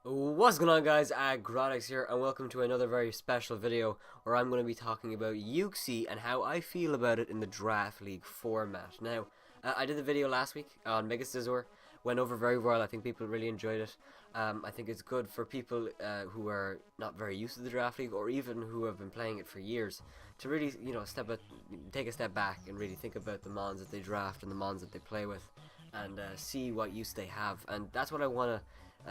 What's going on, guys? Aggronix here, and welcome to another very special video where I'm going to be talking about Uxie and how I feel about it in the Draft League format. Now, I did the video last week on Mega Scizor, went over very well. I think people really enjoyed it. I think it's good for people who are not very used to the Draft League, or even who have been playing it for years, to really, take a step back and really think about the mons that they draft and the mons that they play with, and see what use they have. And that's what I want to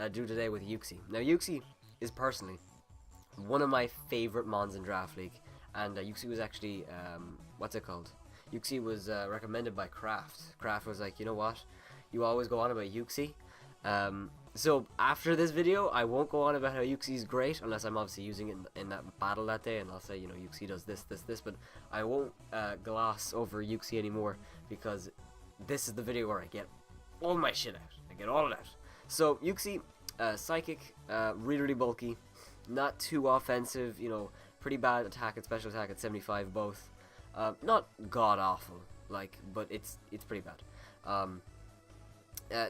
do today with Uxie. Now, Uxie is personally one of my favorite mons in Draft League, and Uxie was actually, what's it called? Uxie was recommended by Kraft. Kraft was like, you know what? You always go on about Uxie. So after this video, I won't go on about how Uxie is great, unless I'm obviously using it in that battle that day, and I'll say, you know, Uxie does this, this, this, but I won't gloss over Uxie anymore, because this is the video where I get all my shit out. I get all it out. So, Uxie, Psychic, really bulky, not too offensive, you know, pretty bad attack and special attack at 75 both. Not god-awful, like, but it's pretty bad.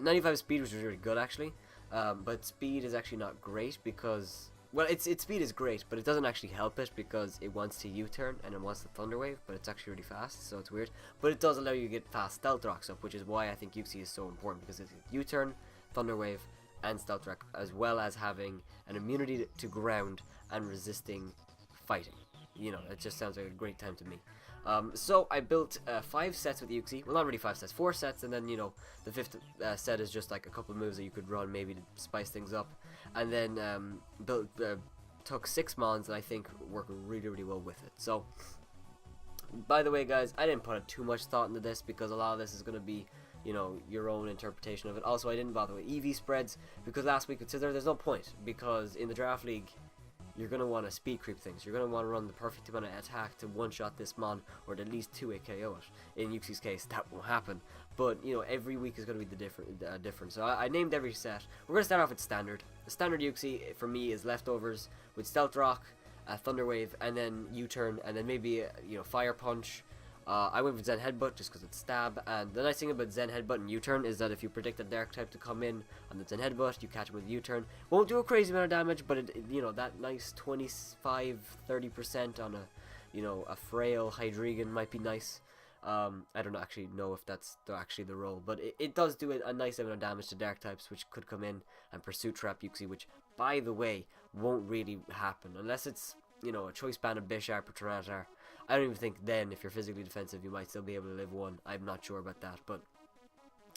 95 speed, which is really good, actually, but speed is actually not great because, well, its speed is great, but it doesn't actually help it because it wants to U-turn and it wants the Thunder Wave, but it's actually really fast, so it's weird. But it does allow you to get fast Stealth Rocks up, which is why I think Uxie is so important, because it's U-turn, Thunder Wave, and Stealth Rock, as well as having an immunity to ground and resisting fighting. You know, it just sounds like a great time to me. So I built 5 sets with Uxie. Well, not really 5 sets, 4 sets, and then, you know, the 5th set is just like a couple of moves that you could run maybe to spice things up. And then took 6 mons that I think work really, really well with it. So, by the way, guys, I didn't put too much thought into this because a lot of this is going to be, you know, your own interpretation of it. Also, I didn't bother with EV spreads because last week with Scizor, there's no point, because in the Draft League, you're going to want to speed creep things. You're going to want to run the perfect amount of attack to one-shot this mon, or to at least 2-hit KO it. In Uxie's case, that won't happen. But, you know, every week is going to be the different. So I named every set. We're going to start off with Standard. The Standard Uxie, for me, is Leftovers with Stealth Rock, Thunder Wave, and then U-turn, and then maybe, you know, Fire Punch. I went with Zen Headbutt just because it's stab, and the nice thing about Zen Headbutt and U-turn is that if you predict a Dark type to come in on the Zen Headbutt, you catch him with U-turn. Won't do a crazy amount of damage, but you know, that nice 25-30% on a, you know, a frail Hydreigon might be nice. I don't actually know if that's actually the role, but it does do a nice amount of damage to Dark types, which could come in and Pursuit Trap Uxie, which, by the way, won't really happen unless it's, you know, a Choice Band of Bisharp or Tyranitar. I don't even think then, if you're physically defensive, you might still be able to live 1. I'm not sure about that, but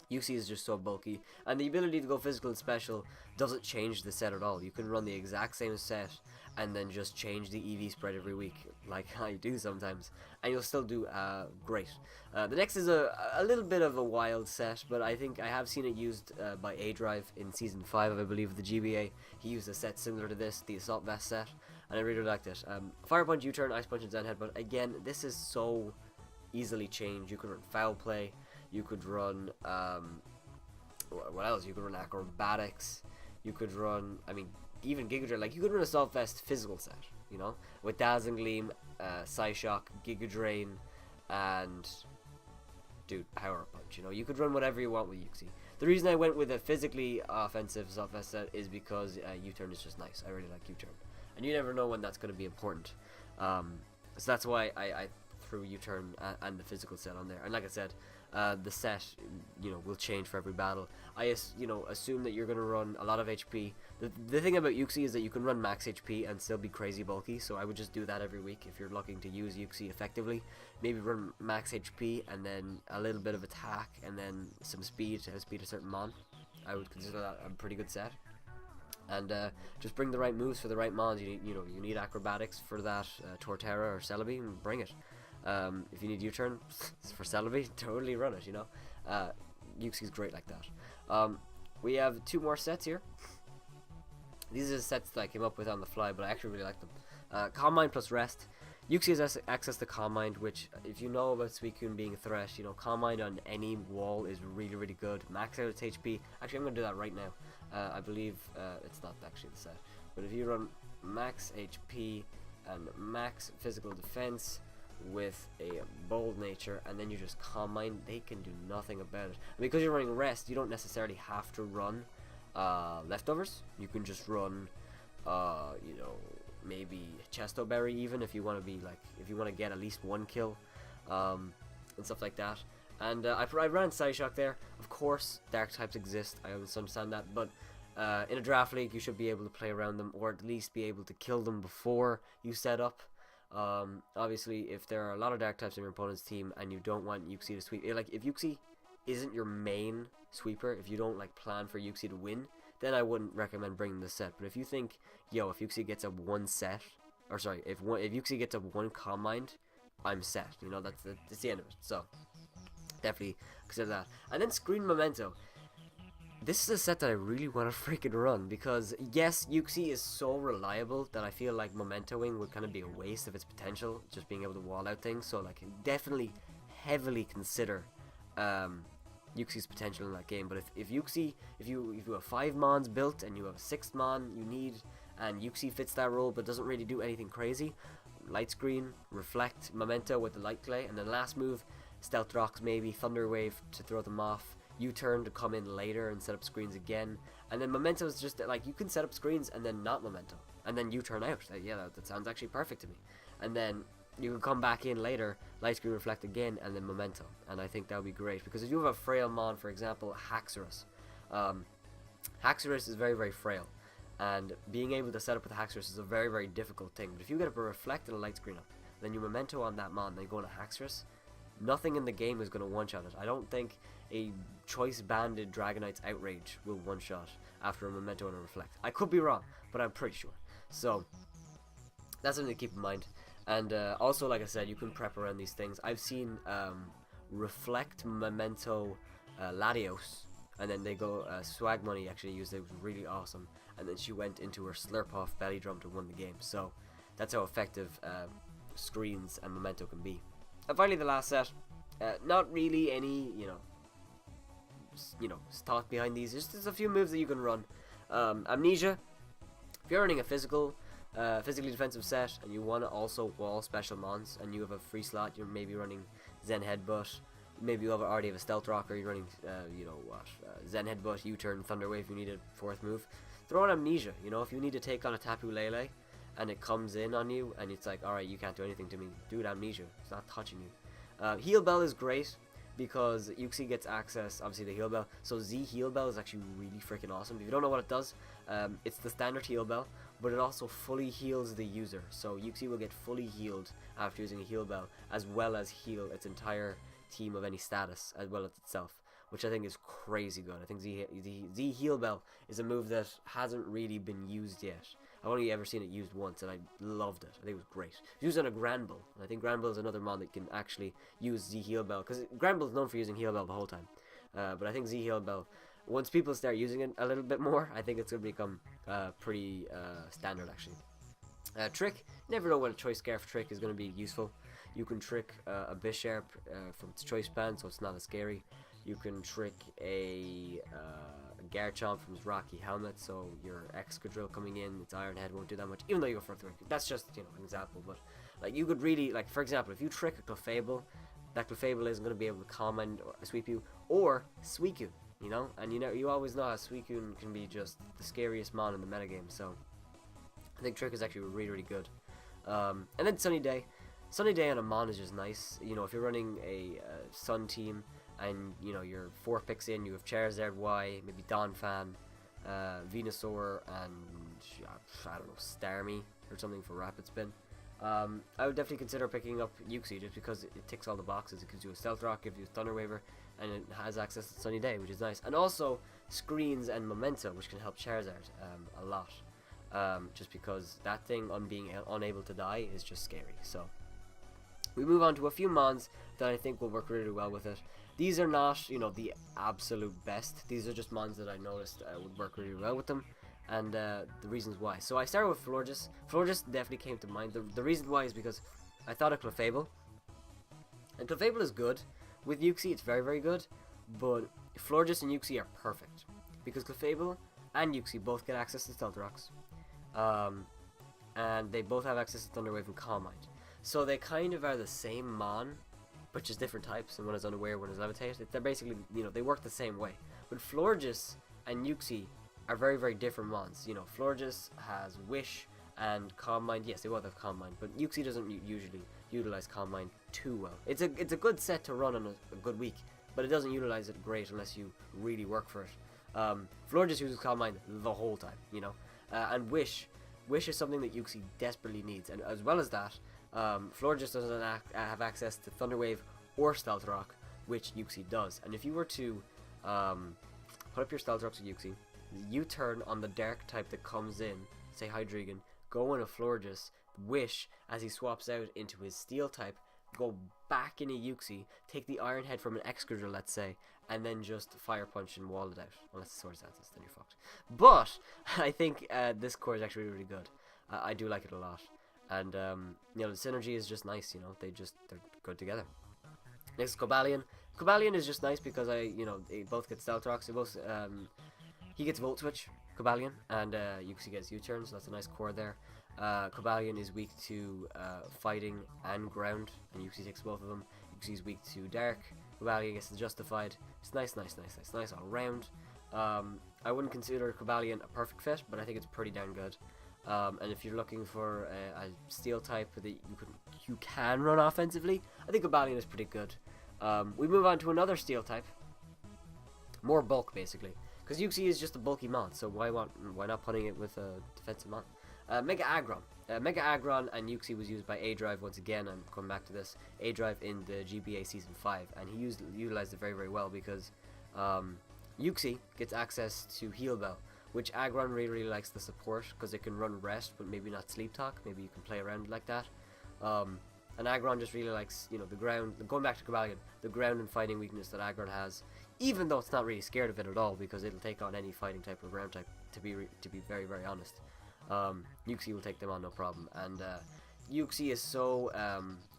Uxie is just so bulky, and the ability to go physical and special doesn't change the set at all. You can run the exact same set and then just change the EV spread every week, like I do sometimes, and you'll still do great. The next is a little bit of a wild set, but I think I have seen it used by A-Drive in Season 5, I believe, of the GBA. He used a set similar to this, the Assault Vest set, and I really liked it. Fire Punch, U-turn, Ice Punch, and Zen Headbutt. Again, this is so easily changed. You could run Foul Play, you could run, what else? You could run Acrobatics, you could run, I mean, even Giga Drain. Like, you could run a Assault Vest physical set, you know, with Dazzling Gleam, Psyshock, Giga Drain, and, dude, Power Punch, you know. You could run whatever you want with Uxie. The reason I went with a physically offensive Assault Vest set is because U-turn is just nice. I really like U-turn. And you never know when that's going to be important. So that's why I threw U-turn and the physical set on there. And like I said, the set, you know, will change for every battle. I you know, assume that you're going to run a lot of HP. The thing about Uxie is that you can run max HP and still be crazy bulky, so I would just do that every week if you're looking to use Uxie effectively. Maybe run max HP and then a little bit of attack and then some speed to outspeed a certain mon. I would consider that a pretty good set. And just bring the right moves for the right mons. You need Acrobatics for that Torterra or Celebi, and bring it. If you need U-turn for Celebi, totally run it, you know. Uxie's great like that. We have 2 more sets here. These are the sets that I came up with on the fly, but I actually really like them. Calm Mind plus Rest. Uxie has access to Calm Mind, which, if you know about Suicune being a threat, you know, Calm Mind on any wall is really, really good. Max out its HP. Actually, I'm going to do that right now. I believe it's not actually the set, but if you run max HP and max physical defense with a bold nature, and then you just Calm Mind, they can do nothing about it. And because you're running Rest, you don't necessarily have to run leftovers. You can just run, you know, maybe Chesto Berry even if you want to be like, if you want to get at least 1 kill, and stuff like that. And I ran Psyshock there. Of course, dark types exist. I always understand that, but in a draft league, you should be able to play around them, or at least be able to kill them before you set up. Obviously, if there are a lot of dark types in your opponent's team and you don't want Uxie to sweep, like if Uxie isn't your main sweeper, if you don't like plan for Uxie to win, then I wouldn't recommend bringing the set. But if you think, yo, if Uxie gets a 1 set, or sorry, if Uxie gets a 1 Calm Mind, I'm set. You know, that's the end of it. So definitely consider that. And then Screen Memento. This is a set that I really want to freaking run, because yes, Uxie is so reliable that I feel like mementoing would kind of be a waste of its potential, just being able to wall out things. So like definitely heavily consider Uxie's potential in that game. But if Uxie, if you have 5 mons built and you have a 6th mon you need, and Uxie fits that role but doesn't really do anything crazy, light screen, reflect, memento with the light clay, and then last move, stealth rocks, maybe thunder wave to throw them off, U-turn to come in later and set up screens again, and then memento is just like you can set up screens and then not memento, and then U-turn out. Yeah, that sounds actually perfect to me. And then you can come back in later, light screen, reflect again, and then memento. And I think that would be great, because if you have a frail mon, for example, Haxorus, Haxorus is very, very frail, and being able to set up with Haxorus is a very, very difficult thing. But if you get up a reflect and a light screen up, then you memento on that mon, then you go into Haxorus, nothing in the game is going to one-shot it. I don't think a choice banded Dragonite's Outrage will one-shot after a memento and a reflect. I could be wrong, but I'm pretty sure. So that's something to keep in mind. And also, like I said, you can prep around these things. I've seen reflect, memento, Latios, and then they go Swag Money actually used it. It was really awesome. And then she went into her Slurp Off belly drum to win the game. So that's how effective screens and memento can be. And finally, the last set, not really any, you know, thought behind these. There's a few moves that you can run. Amnesia. If you're running a physically defensive set and you want to also wall special mons and you have a free slot, you're maybe running Zen Headbutt. Maybe you already have a Stealth Rocker. You're running, Zen Headbutt, U-turn, Thunder Wave. You need a 4th move. Throw in Amnesia. You know, if you need to take on a Tapu Lele and it comes in on you and it's like, alright, you can't do anything to me, dude, Amnesia, it's not touching you. Heal Bell is great because Uxie gets access, obviously, the Heal Bell. So Z Heal Bell is actually really freaking awesome. If you don't know what it does, it's the standard Heal Bell, but it also fully heals the user. So Uxie will get fully healed after using a Heal Bell, as well as heal its entire team of any status, as well as itself, which I think is crazy good. I think Z Heal Bell is a move that hasn't really been used yet. I've only ever seen it used once, and I loved it. I think it was great. It's used on a Granbull, and I think Granbull is another mon that can actually use Z Heal Bell, because Granbull is known for using Heal Bell the whole time. But I think Z Heal Bell, once people start using it a little bit more, I think it's going to become pretty standard, actually. Trick, never know when a Choice Scarf trick is going to be useful. You can trick a Bisharp from its Choice Band, so it's not as scary. You can trick a Garchomp from his Rocky Helmet, so your Excadrill coming in, its Iron Head won't do that much, even though you go for Earthquake. That's just, you know, an example, but like you could really, like, for example, if you trick a Clefable, that Clefable isn't going to be able to comment or sweep you, or Suicune, you know, and you always know how Suicune can be just the scariest mon in the metagame, so I think Trick is actually really, really good. And then Sunny Day. Sunny Day on a mon is just nice. You know, if you're running a Sun team, and you know you're 4 picks in, you have Charizard Y, maybe Donphan, Venusaur, and I don't know, Starmie or something for Rapid Spin. I would definitely consider picking up Uxie just because it ticks all the boxes. It gives you a Stealth Rock, gives you a Thunder Waver, and it has access to Sunny Day, which is nice. And also screens and memento, which can help Charizard a lot. Just because that thing on being unable to die is just scary. So we move on to a few mons that I think will work really well with it. These are not, you know, the absolute best. These are just mons that I noticed would work really well with them, and the reasons why. So I started with Florges. Florges definitely came to mind. The reason why is because I thought of Clefable, and Clefable is good. With Uxie, it's very, very good, but Florges and Uxie are perfect because Clefable and Uxie both get access to Stealth Rocks, and they both have access to Thunder Wave and Calm Mind. So they kind of are the same mon, but just different types, and one is unaware, one is levitate. They're basically, you know, they work the same way. But Florges and Uxie are very, very different mons. You know, Florges has Wish and Calm Mind. Yes, they both have Calm Mind, but Uxie doesn't usually utilize Calm Mind too well. It's a good set to run on a good week, but it doesn't utilize it great unless you really work for it. Florges uses Calm Mind the whole time, you know, and Wish is something that Uxie desperately needs, and as well as that, Florges doesn't have access to Thunder Wave or Stealth Rock, which Uxie does. And if you were to put up your Stealth Rocks with Uxie, U-turn on the Dark type that comes in, say Hydreigon, go in a Florges, Wish as he swaps out into his Steel type, go back in a Uxie, take the Iron Head from an Excadrill, let's say, and then just Fire Punch and wall it out. Unless the Swords Dances, then you're fucked. But I think this core is actually really, really good. I do like it a lot. And you know, the synergy is just nice. You know, they're good together. Next is Cobalion. Cobalion is just nice because they both get Stealth Rocks. They both he gets Volt Switch, Cobalion, and Uxie gets U-turn, so that's a nice core there. Cobalion is weak to fighting and ground, and Uxie takes both of them. Uxie is weak to dark. Cobalion gets the Justified. It's nice all around. I wouldn't consider Cobalion a perfect fit, but I think it's pretty damn good. And if you're looking for a Steel type that you can run offensively, I think Cobalion is pretty good. We move on to another Steel type, more bulk basically, because Uxie is just a bulky mon, so why not putting it with a defensive mon? Mega Aggron. Mega Aggron and Uxie was used by A-Drive once again. I'm coming back to this. A-Drive in the GBA Season 5, and he utilized it very, very well because Uxie gets access to Heal Bell, which Aggron really, really likes the support because it can run Rest, but maybe not Sleep Talk. Maybe you can play around like that. And Aggron just really likes, you know, the ground. Going back to Cobalion, the ground and fighting weakness that Aggron has, even though it's not really scared of it at all because it'll take on any fighting type or ground type. To be very, very honest. Uxie will take them on no problem, and Uxie is so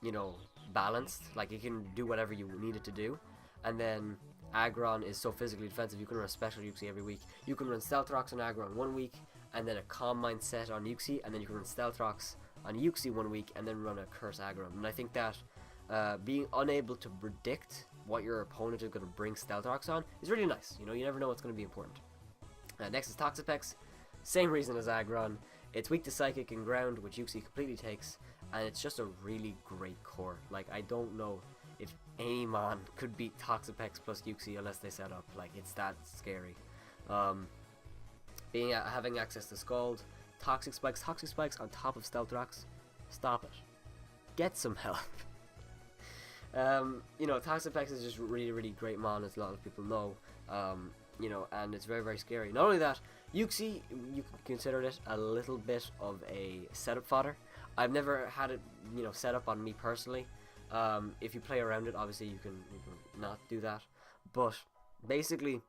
you know, balanced, like it can do whatever you need it to do, and then Aggron is so physically defensive. You can run a special Uxie every week. You can run Stealth Rocks on Aggron one week, and then a Calm Mind set on Uxie, and then you can run Stealth Rocks on Uxie one week, and then run a Curse Aggron. And I think that being unable to predict what your opponent is going to bring Stealth Rocks on is really nice. You know, you never know what's going to be important. Next is Toxapex. Same reason as Aggron. It's weak to Psychic and Ground, which Uxie completely takes, and it's just a really great core. Like, I don't know if any mon could beat Toxapex plus Uxie unless they set up. Like, it's that scary. Having access to Scald, Toxic Spikes on top of Stealth Rocks. Stop it. Get some help. You know, Toxapex is just really, really great mon, as a lot of people know. You know, and it's very, very scary. Not only that, Uxie, you can consider it a little bit of a setup fodder. I've never had it, you know, set up on me personally. If you play around it, obviously you can not do that. But basically,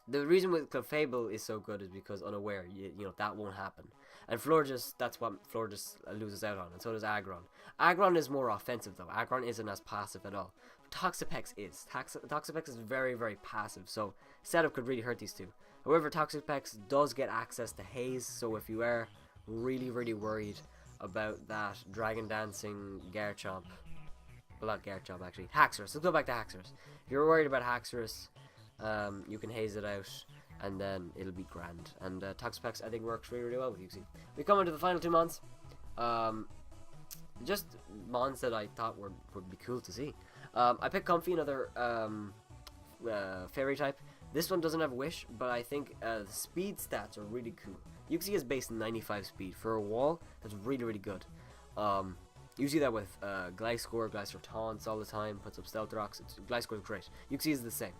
the reason with Clefable is so good is because Unaware, you know, that won't happen. And Florges, that's what Florges loses out on, and so does Aggron. Aggron is more offensive though. Aggron isn't as passive at all. Toxapex is. Toxapex is very, very passive, so setup could really hurt these two. However, Toxapex does get access to Haze, so if you are really, really worried about that Dragon Dancing Garchomp, well, not Garchomp actually, Haxorus. Let's go back to Haxorus. If you're worried about Haxorus, you can haze it out, and then it'll be grand. And Toxapex, I think, works really, really well with Uxie. We come into the final two mons. Just mons that I thought would be cool to see. I picked Comfy, another fairy type. This one doesn't have Wish, but I think the speed stats are really cool. Uxie is based 95 speed. For a wall, that's really, really good. You see that with Gliscor taunts all the time, puts up Stealth Rocks. Gliscor is great. Uxie is the same.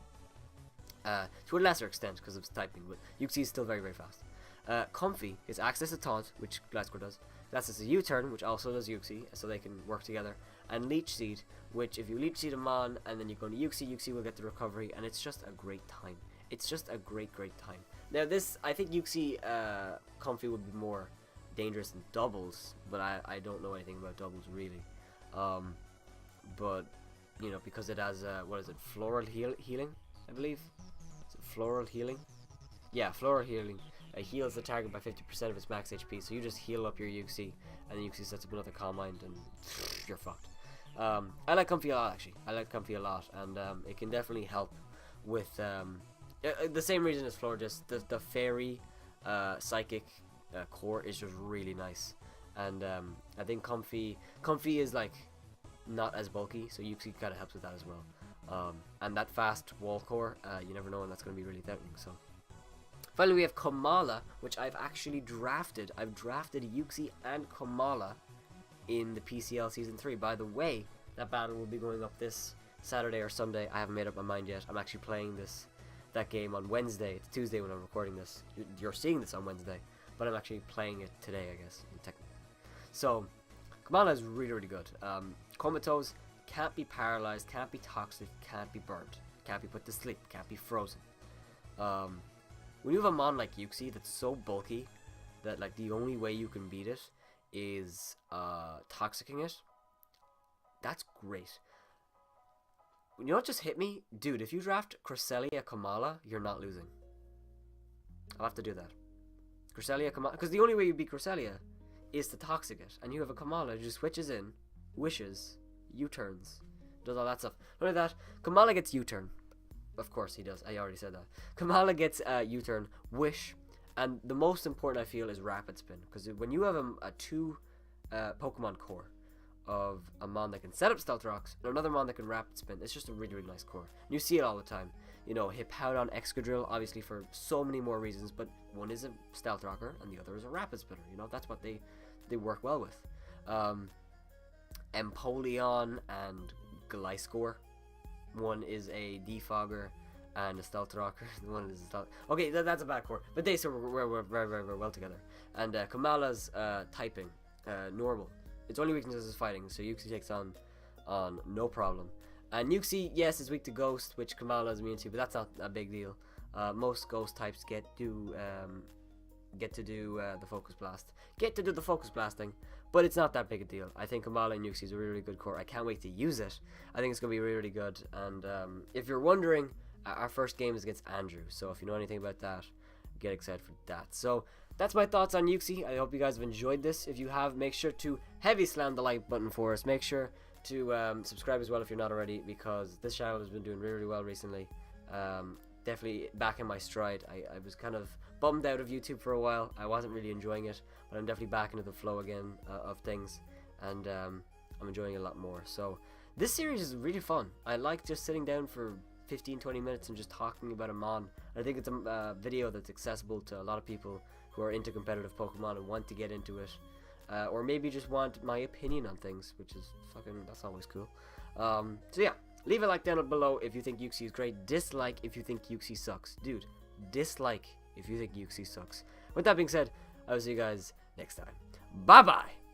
To a lesser extent because of its typing, but Uxie is still very, very fast. Comfy is access to Taunt, which Gliscor does. That's a U-turn, which also does Uxie, so they can work together. And Leech Seed, which if you Leech Seed a mon and then you go to Uxie, Uxie will get the recovery, and it's just a great time. It's just a great, great time. Now this, I think Uxie Comfy would be more dangerous in doubles, but I don't know anything about doubles really. But, you know, because it has, what is it, Floral Healing, I believe? Is it Floral Healing? Yeah, Floral Healing. Heals the target by 50% of its max HP, so you just heal up your Uxie, and then Uxie sets up another Calm Mind, and you're fucked. I like Comfy a lot, actually. I like Comfy a lot, and it can definitely help with The same reason as Floor, just the fairy psychic core is just really nice. And I think Comfy is like not as bulky, so Uxie kind of helps with that as well. And that fast wall core, you never know when that's going to be really threatening. So finally we have Komala, which I've actually drafted. I've drafted Uxie and Komala in the PCL Season 3. By the way, that battle will be going up this Saturday or Sunday. I haven't made up my mind yet. I'm actually playing that game on Wednesday. It's Tuesday when I'm recording this. You're seeing this on Wednesday, but I'm actually playing it today, I guess, technically. So Komala is really, really good. Comatose can't be paralyzed, can't be toxic, can't be burnt, can't be put to sleep, can't be frozen. When you have a mon like Uxie that's so bulky that like the only way you can beat it is toxicking it, that's great. You know what just hit me? Dude, if you draft Cresselia Komala, you're not losing. I'll have to do that. Cresselia Komala, because the only way you beat Cresselia is to toxic it, and you have a Komala who just switches in, wishes, U-turns, does all that stuff. Not only that, Komala gets U-turn. Of course he does, I already said that. Komala gets U-turn, wish, and the most important I feel is rapid spin, because when you have a 2 Pokemon core of a mon that can set up Stealth Rocks and another mon that can rapid spin, it's just a really, really nice core. And you see it all the time. You know, Hippowdon Excadrill, obviously for so many more reasons, but one is a Stealth Rocker and the other is a rapid spinner. You know, that's what they work well with. Empoleon and Gliscor. One is a Defogger and a Stealth Rocker. One is a Stealth... Okay, that's a bad core, but they still work very, very, very well together. And Komala's typing, normal. Its only weakness is fighting, so Uxie takes on no problem. And Uxie, yes, is weak to Ghost, which Komala is immune to, but that's not a big deal. Most Ghost types get to do the Focus Blast. Get to do the Focus Blasting, but it's not that big a deal. I think Komala and Uxie is a really, really good core. I can't wait to use it. I think it's going to be really, really good. And if you're wondering, our first game is against Andrew, so if you know anything about that, get excited for that. So that's my thoughts on Uxie. I hope you guys have enjoyed this. If you have, make sure to heavy slam the like button for us. Make sure to subscribe as well if you're not already, because this channel has been doing really, really well recently. Definitely back in my stride. I was kind of bummed out of YouTube for a while. I wasn't really enjoying it, but I'm definitely back into the flow again of things, and I'm enjoying it a lot more. So this series is really fun. I like just sitting down for 15-20 minutes and just talking about a mon. I think it's a video that's accessible to a lot of people who are into competitive Pokemon and want to get into it, or maybe just want my opinion on things, which is that's always cool. So yeah, leave a like down below if you think Uxie is great. Dislike if you think Uxie sucks. Dude, dislike if you think Uxie sucks. With that being said, I will see you guys next time. Bye bye.